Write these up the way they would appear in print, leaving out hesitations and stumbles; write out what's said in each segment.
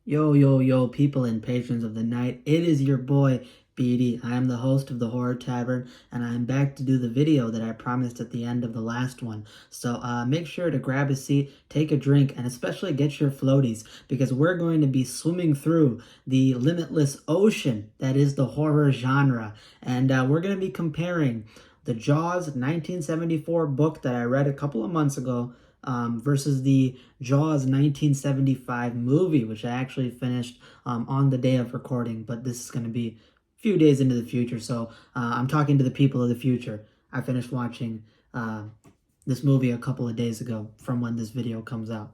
Yo, yo, yo, people and patrons of the night. It is your boy, BD. I am the host of the Horror Tavern, and I'm back to do the video that I promised at the end of the last one. So make sure to grab a seat, take a drink, and especially get your floaties, because we're going to be swimming through the limitless ocean that is the horror genre. And we're going to be comparing the Jaws 1974 book that I read a couple of months ago versus the Jaws 1975 movie, which I actually finished on the day of recording, but this is going to be a few days into the future, so I'm talking to the people of the future. I finished watching this movie a couple of days ago from when this video comes out.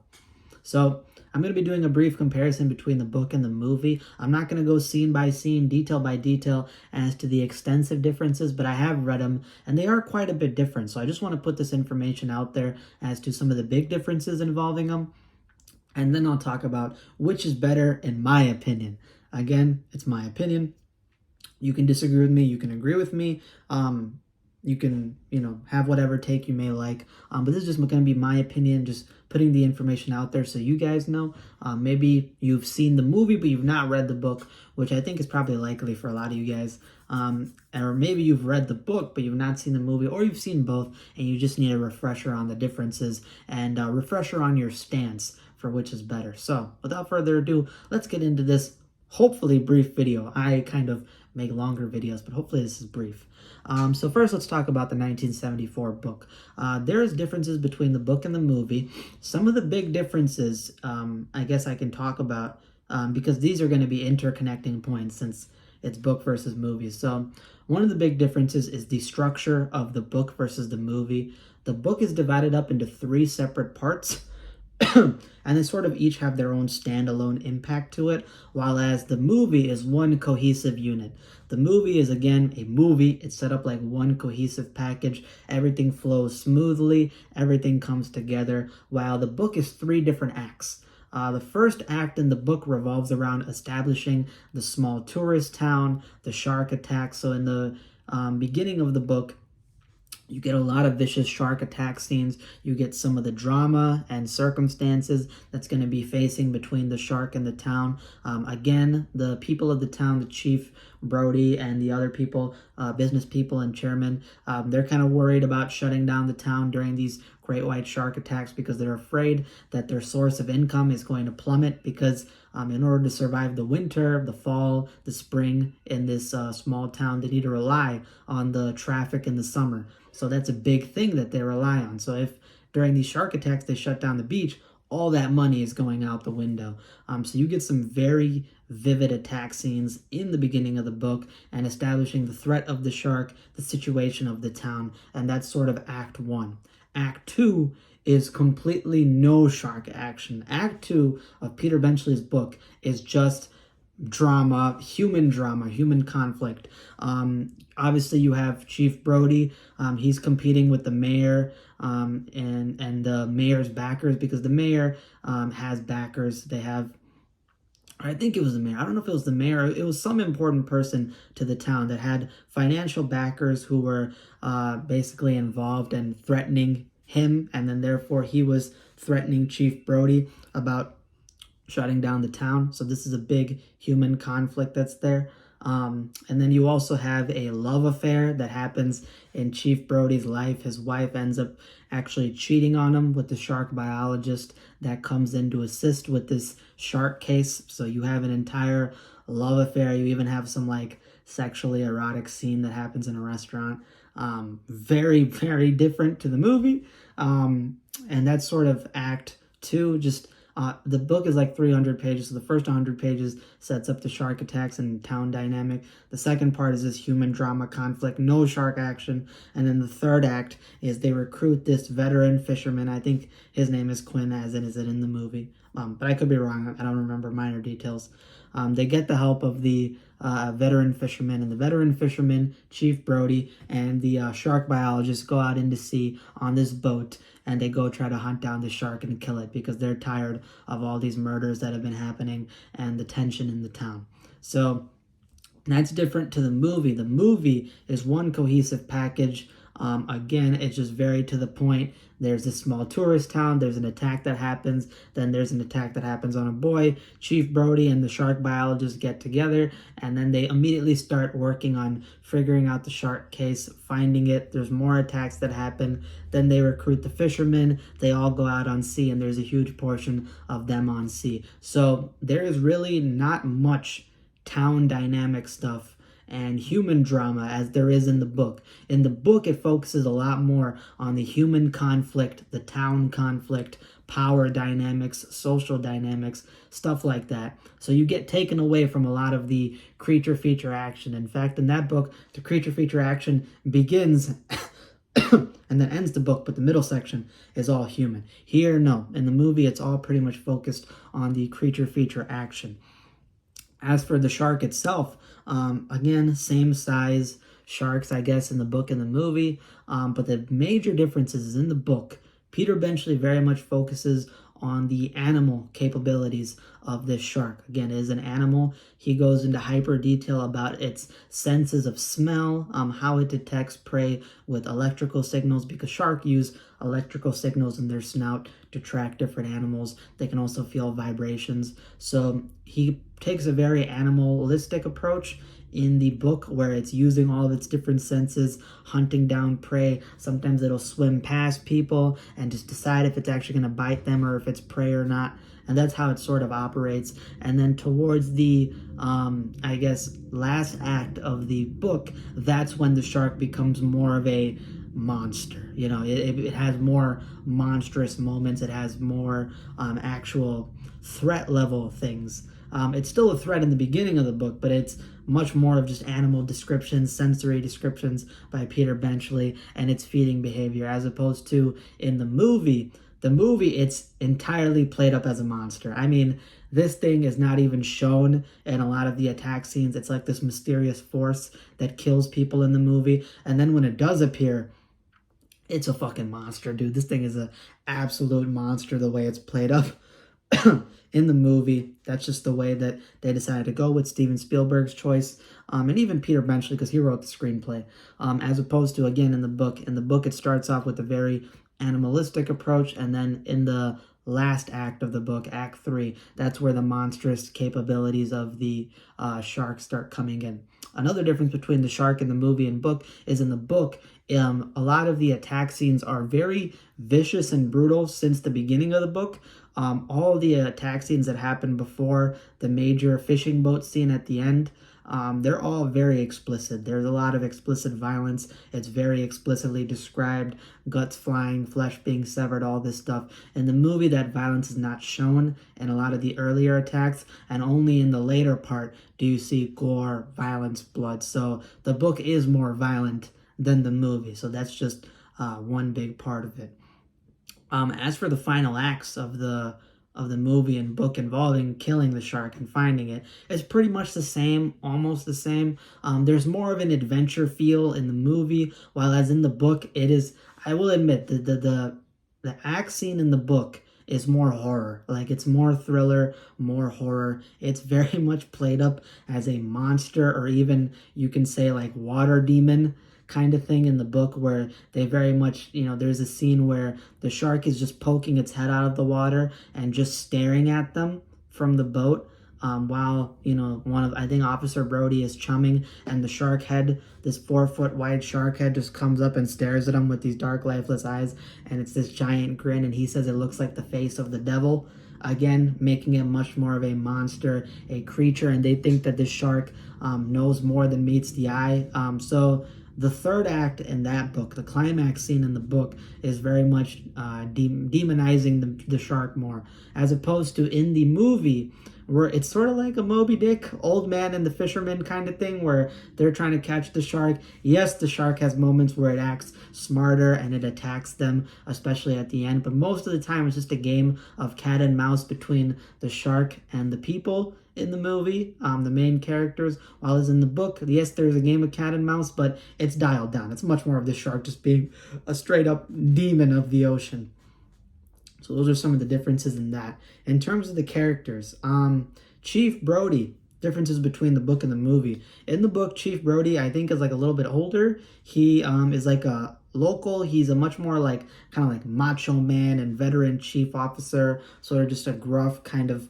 So I'm going to be doing a brief comparison between the book and the movie. I'm not going to go scene by scene, detail by detail as to the extensive differences, but I have read them and they are quite a bit different. So I just want to put this information out there as to some of the big differences involving them. And then I'll talk about which is better in my opinion. Again, it's my opinion. You can disagree with me. You can agree with me. You can, have whatever take you may like. But this is just going to be my opinion, just putting the information out there so you guys know. Maybe you've seen the movie, but you've not read the book, which I think is probably likely for a lot of you guys. Or maybe you've read the book, but you've not seen the movie, or you've seen both, and you just need a refresher on the differences and a refresher on your stance for which is better. So without further ado, let's get into this hopefully brief video. I kind of make longer videos, but hopefully this is brief. So first, let's talk about the 1974 book. There's differences between the book and the movie. Some of the big differences, I guess I can talk about because these are going to be interconnecting points since it's book versus movie. So one of the big differences is the structure of the book versus the movie. The book is divided up into 3 separate parts. And they sort of each have their own standalone impact to it, while as the movie is one cohesive unit. The movie is, again, a movie. It's set up like one cohesive package. Everything flows smoothly. Everything comes together, while the book is 3 different acts. The first act in the book revolves around establishing the small tourist town, the shark attack. So in the beginning of the book, you get a lot of vicious shark attack scenes. You get some of the drama and circumstances that's going to be facing between the shark and the town. Again, the people of the town, the chief, Brody, and the other people, business people and chairman, they're kind of worried about shutting down the town during these great white shark attacks because they're afraid that their source of income is going to plummet because in order to survive the winter, the fall, the spring in this small town, they need to rely on the traffic in the summer. So that's a big thing that they rely on. So if during these shark attacks they shut down the beach, all that money is going out the window. So you get some very vivid attack scenes in the beginning of the book and establishing the threat of the shark, the situation of the town, and that's sort of Act 1. Act 2 is completely no shark action. Act 2 of Peter Benchley's book is just drama, human conflict. Obviously, you have Chief Brody. He's competing with the mayor and the mayor's backers because the mayor has backers. They have, I think it was the mayor. I don't know if it was the mayor. It was some important person to the town that had financial backers who were basically involved and threatening him, and then therefore he was threatening Chief Brody about shutting down the town. So this is a big human conflict that's there. And then you also have a love affair that happens in Chief Brody's life. His wife ends up actually cheating on him with the shark biologist that comes in to assist with this shark case. So you have an entire love affair. You even have some like sexually erotic scene that happens in a restaurant. Very, very different to the movie. And that's sort of Act 2. Just the book is like 300 pages, so the first 100 pages sets up the shark attacks and town dynamic. The second part is this human drama conflict, no shark action. And then the third act is they recruit this veteran fisherman. I think his name is Quinn, as in is it in the movie. But I could be wrong. I don't remember minor details. They get the help of the veteran fisherman, and the veteran fisherman, Chief Brody, and the shark biologist go out into sea on this boat, and they go try to hunt down the shark and kill it because they're tired of all these murders that have been happening and the tension in the town. So that's different to the movie. The movie is one cohesive package. Again, it's just very to the point. there's this small tourist town, there's an attack that happens, then there's an attack that happens on a boy. Chief Brody and the shark biologist get together, and then they immediately start working on figuring out the shark case, finding it. There's more attacks that happen. Then they recruit the fishermen. They all go out on sea, and there's a huge portion of them on sea. So there is really not much town dynamic stuff and human drama as there is in the book. In the book, it focuses a lot more on the human conflict, the town conflict, power dynamics, social dynamics, stuff like that. So you get taken away from a lot of the creature feature action. In fact, in that book, the creature feature action begins and then ends the book, but the middle section is all human. Here, no. In the movie, it's all pretty much focused on the creature feature action. As for the shark itself, again, same size sharks, I guess, in the book and the movie. But the major differences is in the book, Peter Benchley very much focuses on the animal capabilities of this shark. Again, it is an animal. He goes into hyper detail about its senses of smell, how it detects prey with electrical signals, because sharks use electrical signals in their snout to track different animals. They can also feel vibrations. So he takes a very animalistic approach in the book, where it's using all of its different senses, hunting down prey. Sometimes it'll swim past people and just decide if it's actually going to bite them or if it's prey or not. And that's how it sort of operates. And then towards the, I guess, last act of the book, that's when the shark becomes more of a monster. You know, it has more monstrous moments. It has more actual threat level things. It's still a threat in the beginning of the book, but it's much more of just animal descriptions, sensory descriptions by Peter Benchley, and its feeding behavior, as opposed to in the movie. The movie, it's entirely played up as a monster. I mean, this thing is not even shown in a lot of the attack scenes. It's like this mysterious force that kills people in the movie, and then when it does appear, it's a fucking monster, dude. This thing is an absolute monster the way it's played up in the movie. That's just the way that they decided to go with Steven Spielberg's choice, and even Peter Benchley, because he wrote the screenplay, as opposed to, again, in the book. In the book, it starts off with a very animalistic approach, and then in the last act of the book, Act 3, that's where the monstrous capabilities of the shark start coming in. Another difference between the shark in the movie and book is in the book, a lot of the attack scenes are very vicious and brutal since the beginning of the book. All the attack scenes that happen before the major fishing boat scene at the end, they're all very explicit. There's a lot of explicit violence. It's very explicitly described, guts flying, flesh being severed, all this stuff. In the movie, that violence is not shown in a lot of the earlier attacks, and only in the later part do you see gore, violence, blood. So the book is more violent than the movie. So that's just one big part of it. As for the final acts of the movie and book involving killing the shark and finding it, it's pretty much the same, almost the same. There's more of an adventure feel in the movie, while as in the book, it is, I will admit, the act scene in the book is more horror. Like, it's more thriller, more horror. It's very much played up as a monster, or even you can say like water demon kind of thing in the book, where they very much, you know, there's a scene where the shark is just poking its head out of the water and just staring at them from the boat, while, you know, I think Officer Brody is chumming, and the shark head, this 4-foot wide shark head, just comes up and stares at him with these dark, lifeless eyes, and it's this giant grin, and he says it looks like the face of the devil. Again, making it much more of a monster, a creature, and they think that this shark knows more than meets the eye. So the third act in that book, the climax scene in the book, is very much demonizing the shark more, as opposed to in the movie, where it's sort of like a Moby Dick, old man and the fisherman kind of thing, where they're trying to catch the shark. Yes, the shark has moments where it acts smarter and it attacks them, especially at the end, but most of the time it's just a game of cat and mouse between the shark and the people in the movie, the main characters, while as in the book, yes, there's a game of cat and mouse, but it's dialed down. It's much more of the shark just being a straight up demon of the ocean. So those are some of the differences in that. In terms of the characters, Chief Brody, differences between the book and the movie. In the book, Chief Brody, I think, is like a little bit older. He is like a local, he's a much more like kind of like macho man and veteran chief officer, sort of just a gruff kind of,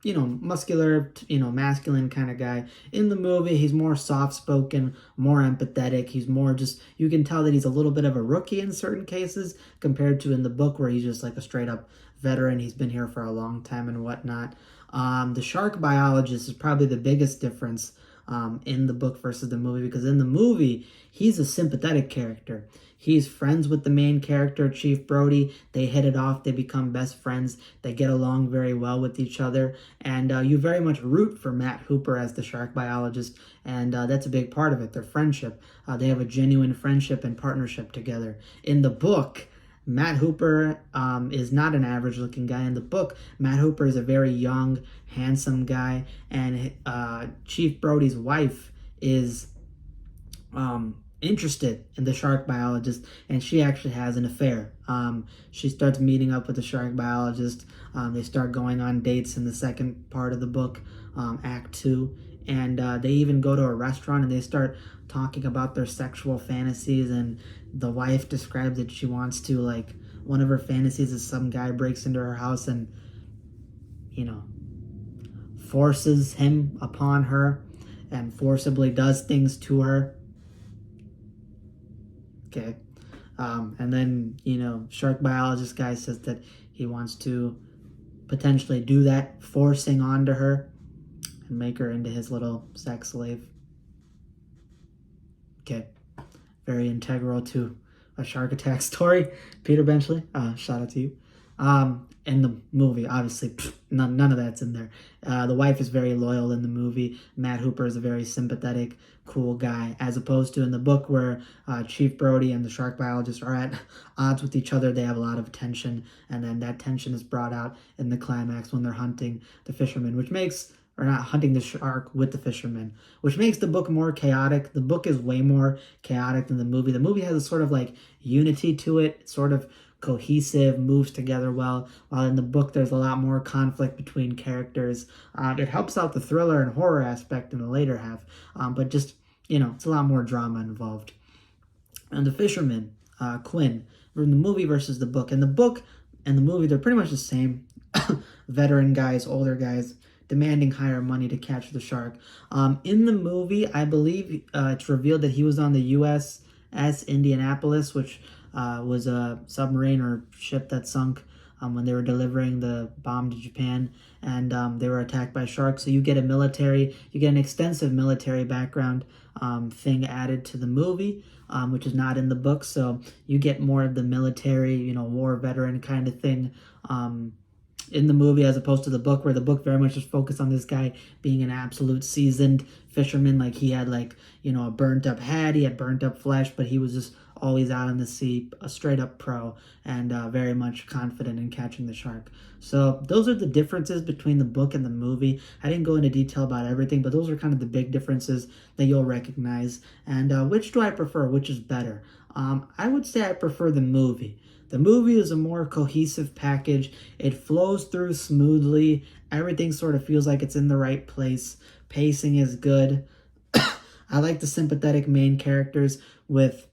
muscular, masculine kind of guy. In the movie, he's more soft-spoken, more empathetic. He's more just, you can tell that he's a little bit of a rookie in certain cases compared to in the book where he's just like a straight-up veteran. He's been here for a long time and whatnot. The shark biologist is probably the biggest difference in the book versus the movie, because in the movie, he's a sympathetic character. He's friends with the main character, Chief Brody. They hit it off. They become best friends. They get along very well with each other. And you very much root for Matt Hooper as the shark biologist. And that's a big part of it, their friendship. They have a genuine friendship and partnership together. In the book, Matt Hooper is not an average-looking guy. In the book, Matt Hooper is a very young, handsome guy. And Chief Brody's wife is interested in the shark biologist, and she actually has an affair. She starts meeting up with the shark biologist. They start going on dates in the second part of the book, Act 2, and they even go to a restaurant and they start talking about their sexual fantasies, and the wife describes that she wants to, like, one of her fantasies is some guy breaks into her house and, forces him upon her and forcibly does things to her. Okay. And then, shark biologist guy says that he wants to potentially do that, forcing onto her and make her into his little sex slave. Okay. Very integral to a shark attack story. Peter Benchley, shout out to you. In the movie, obviously, none of that's in there. The wife is very loyal in the movie. Matt Hooper is a very sympathetic, cool guy, as opposed to in the book where Chief Brody and the shark biologist are at odds with each other. They have a lot of tension, and then that tension is brought out in the climax when they're hunting the fisherman, or not hunting the shark with the fisherman, which makes the book more chaotic. The book is way more chaotic than the movie. The movie has a sort of like unity to it. It's sort of cohesive, moves together well, while in the book there's a lot more conflict between characters. It helps out the thriller and horror aspect in the later half, but just, it's a lot more drama involved. And the fisherman, Quinn, from the movie versus the book. In the book and the movie, they're pretty much the same. Veteran guys, older guys, demanding higher money to catch the shark. In the movie, I believe it's revealed that he was on the USS Indianapolis, which was a submarine or ship that sunk when they were delivering the bomb to Japan, and they were attacked by sharks. So you get an extensive military background thing added to the movie, which is not in the book. So you get more of the military, war veteran kind of thing in the movie, as opposed to the book, where the book very much is focused on this guy being an absolute seasoned fisherman. Like, he had a burnt up head, he had burnt up flesh, but he was just always out on the sea, a straight up pro, and very much confident in catching the shark. So those are the differences between the book and the movie. I didn't go into detail about everything, but those are kind of the big differences that you'll recognize. And which do I prefer? Which is better? I would say I prefer the movie. The movie is a more cohesive package. It flows through smoothly. Everything sort of feels like it's in the right place. Pacing is good. I like the sympathetic main characters with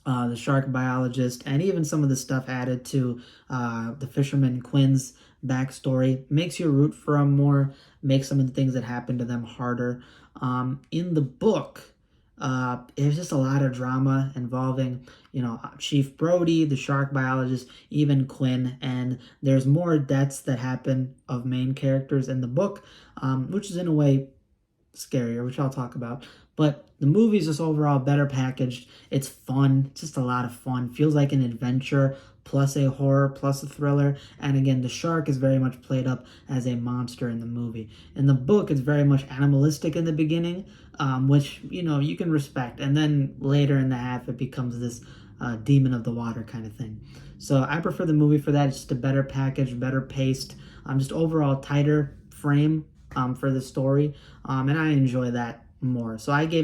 the shark biologist, and even some of the stuff added to the fisherman Quinn's backstory. Makes you root for him more, makes some of the things that happen to them harder. In the book, there's just a lot of drama involving, Chief Brody, the shark biologist, even Quinn, and there's more deaths that happen of main characters in the book, which is in a way scarier, which I'll talk about. But the movie's just overall better packaged. It's fun. It's just a lot of fun. Feels like an adventure, plus a horror, plus a thriller. And again, the shark is very much played up as a monster in the movie. In the book, it's very much animalistic in the beginning, which, you can respect. And then later in the half, it becomes this demon of the water kind of thing. So I prefer the movie for that. It's just a better package, better paced, just overall tighter frame for the story. And I enjoy that more. So I gave